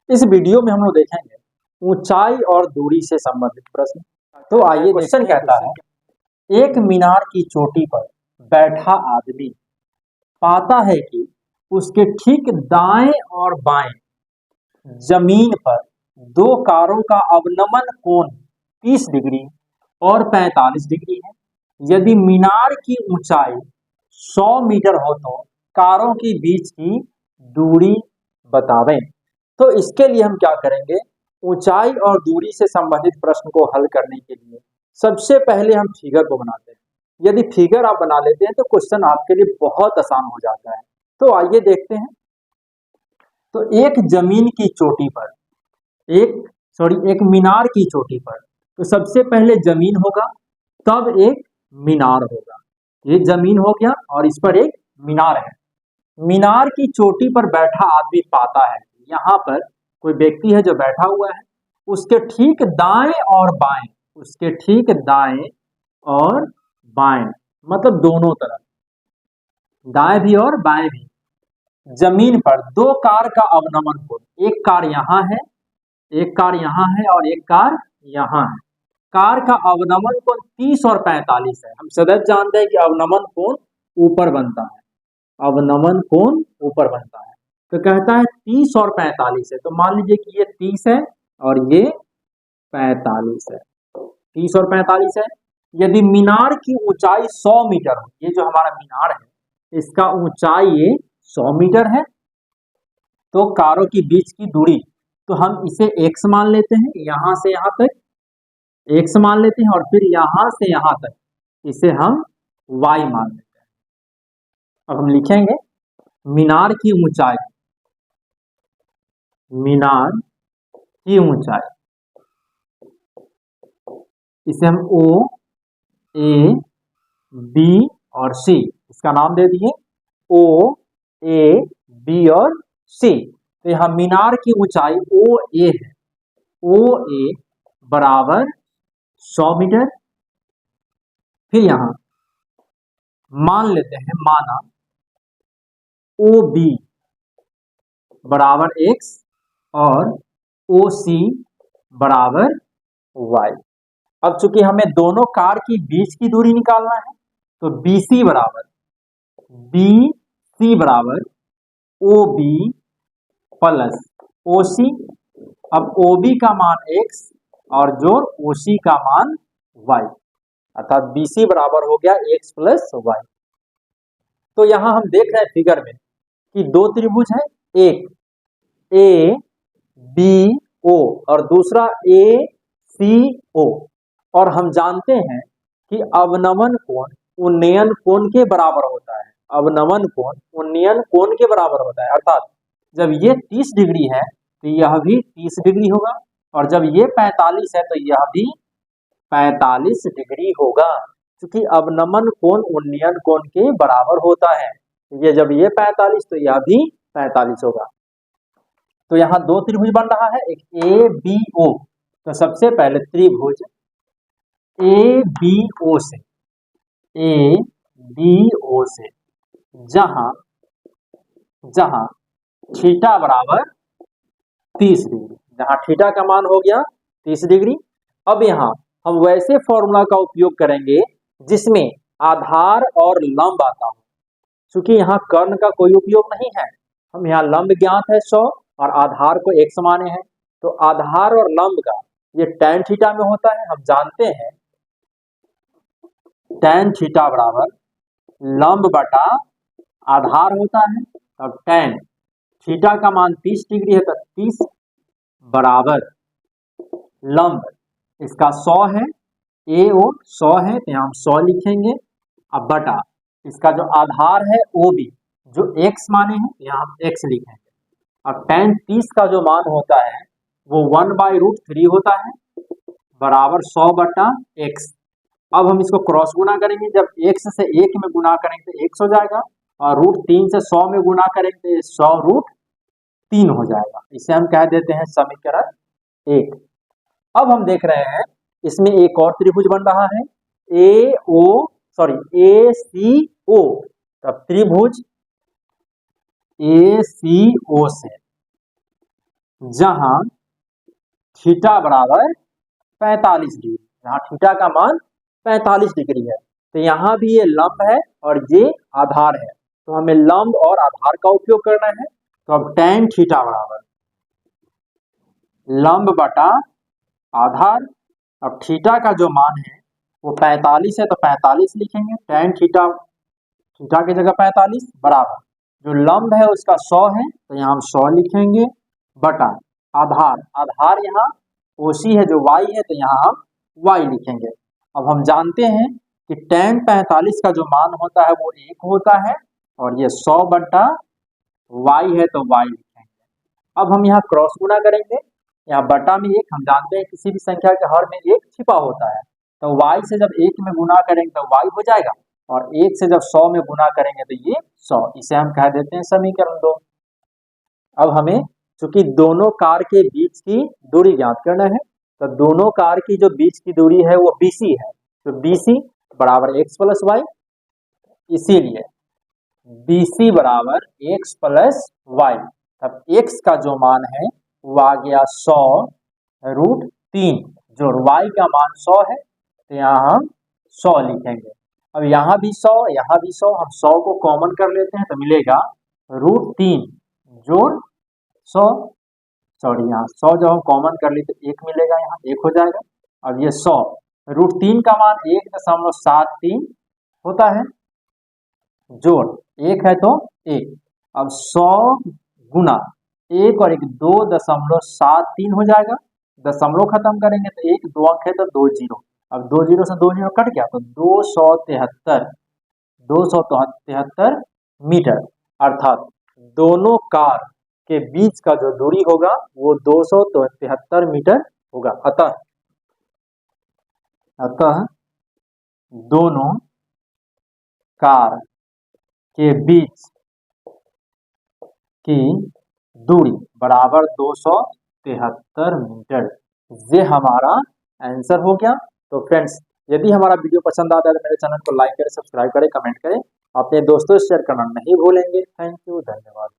इस वीडियो में हम लोग देखेंगे ऊंचाई और दूरी से संबंधित प्रश्न। तो आइए, क्वेश्चन कहता है, एक मीनार की चोटी पर बैठा आदमी पाता है कि उसके ठीक दाएं और बाएं जमीन पर दो कारों का अवनमन कोण 30 डिग्री और 45 डिग्री है। यदि मीनार की ऊंचाई 100 मीटर हो तो कारों के बीच की दूरी बतावें। तो इसके लिए हम क्या करेंगे, ऊंचाई और दूरी से संबंधित प्रश्न को हल करने के लिए सबसे पहले हम फिगर को बनाते हैं। यदि फिगर आप बना लेते हैं तो क्वेश्चन आपके लिए बहुत आसान हो जाता है। तो आइए देखते हैं। तो एक जमीन की चोटी पर एक मीनार की चोटी पर, तो सबसे पहले जमीन होगा, तब एक मीनार होगा। ये जमीन हो गया और इस पर एक मीनार है। मीनार की चोटी पर बैठा आदमी पाता है, यहाँ पर कोई व्यक्ति है जो बैठा हुआ है, उसके ठीक दाएं और बाएं, उसके ठीक दाएं और बाएं मतलब दोनों तरफ, दाएं भी और बाएं भी, जमीन पर दो कार का अवनमन कोण, एक कार यहाँ है, एक कार यहाँ है और एक कार यहाँ है। कार का अवनमन कोण 30 और 45 है। हम सदैव जानते हैं कि अवनमन कोण ऊपर बनता है, अवनमन कोण ऊपर बनता है। तो कहता है 30 और 45 है, तो मान लीजिए कि ये 30 है और ये 45 है, 30 और 45 है। यदि मीनार की ऊंचाई 100 मीटर हो, ये जो हमारा मीनार है इसका ऊंचाई ये 100 मीटर है, तो कारों के बीच की दूरी, तो हम इसे x मान लेते हैं, यहां से यहां तक x मान लेते हैं, और फिर यहां से यहां तक इसे हम y मान लेते हैं। अब हम लिखेंगे मीनार की ऊंचाई, मीनार की ऊंचाई, इसे हम O, A, B और C, इसका नाम दे दिए O, A, B और C। तो यहां मीनार की ऊंचाई OA है, OA बराबर 100 मीटर। फिर यहां मान लेते हैं, माना OB बराबर x और OC बराबर y। अब चूंकि हमें दोनों कार की बीच की दूरी निकालना है, तो BC बराबर OB प्लस OC। अब OB का मान x और जोड़ OC का मान y, अर्थात BC बराबर हो गया x प्लस y। तो यहां हम देख रहे हैं फिगर में कि दो त्रिभुज है, एक ABO और दूसरा ACO, और हम जानते हैं कि अवनमन कोण उन्नयन कोण के बराबर होता है, अवनमन कोण उन्नयन कोण के बराबर होता है। अर्थात जब ये 30 डिग्री है तो यह भी 30 डिग्री होगा, और जब ये 45 है तो यह भी 45 डिग्री होगा, क्योंकि अवनमन कोण उन्नयन कोण के बराबर होता है। ये जब ये 45 तो यह भी 45 होगा। तो यहाँ दो त्रिभुज बन रहा है, एक ABO। तो सबसे पहले त्रिभुज ABO से जहां थीटा बराबर 30 डिग्री, जहां थीटा का मान हो गया 30 डिग्री। अब यहाँ हम वैसे फॉर्मूला का उपयोग करेंगे जिसमें आधार और लंब आता हो, क्योंकि यहाँ कर्ण का कोई उपयोग नहीं है। हम यहाँ लंब ज्ञात है 100 और आधार को x माने हैं, तो आधार और लंब का ये tan थीटा में होता है। हम जानते हैं tan थीटा बराबर लंब बटा आधार होता है। अब tan थीटा का मान 30 डिग्री है, तो 30 बराबर लंब इसका 100 है, AO 100 है, तो यहाँ हम 100 लिखेंगे। अब बटा इसका जो आधार है OB जो x माने हैं, यहाँ हम x लिखेंगे। अब tan 30 का जो मान होता है वो 1/√3 होता है, बराबर 100 बटा x। अब हम इसको क्रॉस गुना करेंगे, जब x से 1 में गुना करेंगे तो x हो जाएगा, और √3 से 100 में गुना करेंगे तो 100√3 हो जाएगा। इसे हम कह देते हैं समीकरण 1। अब हम देख रहे हैं इसमें एक और त्रिभुज बन रहा है ACO। तब त्रिभुज ACO से जहां थीटा बराबर 45 डिग्री, यहाँ थीटा का मान 45 डिग्री है। तो यहाँ भी ये लंब है और ये आधार है, तो हमें लंब और आधार का उपयोग करना है। तो अब tan थीटा बराबर लंब बटा आधार। अब थीटा का जो मान है वो 45 है, तो 45 लिखेंगे। tan थीटा, थीटा की जगह 45 बराबर जो लंब है उसका 100 है, तो यहाँ हम 100 लिखेंगे, बटा आधार, आधार यहाँ OC है जो y है, तो यहाँ हम y लिखेंगे। अब हम जानते हैं कि tan 45 का जो मान होता है वो 1 होता है, और ये 100 बटा y है तो y लिखेंगे। अब हम यहाँ क्रॉस गुणा करेंगे, यहाँ बटा में 1, हम जानते हैं किसी भी संख्या के हर में 1 छिपा होता है, तो y से जब 1 में गुणा करेंगे तो y हो जाएगा, और 1 से जब 100 में गुणा करेंगे तो ये 100, इसे हम कह देते हैं समीकरण 2। अब हमें चूंकि दोनों कार के बीच की दूरी ज्ञात करना है, तो दोनों कार की जो बीच की दूरी है वो BC है, तो BC बराबर x प्लस वाई, इसीलिए BC बराबर x प्लस वाई। तब x का जो मान है वो आ गया 100 रूट 3, जो y का मान 100 है, तो यहाँ हम 100 लिखेंगे। अब यहाँ भी 100, यहाँ भी 100, हम 100 को कॉमन कर लेते हैं तो मिलेगा रूट 3 जोड़ 100, सॉरी यहाँ 100 जब हम कॉमन कर लेते तो 1 मिलेगा, यहाँ 1 हो जाएगा। अब ये 100 रूट 3 का मान 1.73 होता है, जोड़ 1 है तो 1। अब 100 गुना 1 और 1 2.73 हो जाएगा, दशमलव खत्म करेंगे तो 1 2 अंक है तो 2 जीरो, अब 2 जीरो से 2 जीरो कट गया तो 273 मीटर, अर्थात दोनों कार के बीच का जो दूरी होगा वो 273 मीटर होगा। अतः दोनों कार के बीच की दूरी बराबर 273 मीटर, ये हमारा आंसर हो गया। तो फ्रेंड्स, यदि हमारा वीडियो पसंद आता है तो मेरे चैनल को लाइक करें, सब्सक्राइब करें, कमेंट करें, अपने दोस्तों से शेयर करना नहीं भूलेंगे। थैंक यू, धन्यवाद।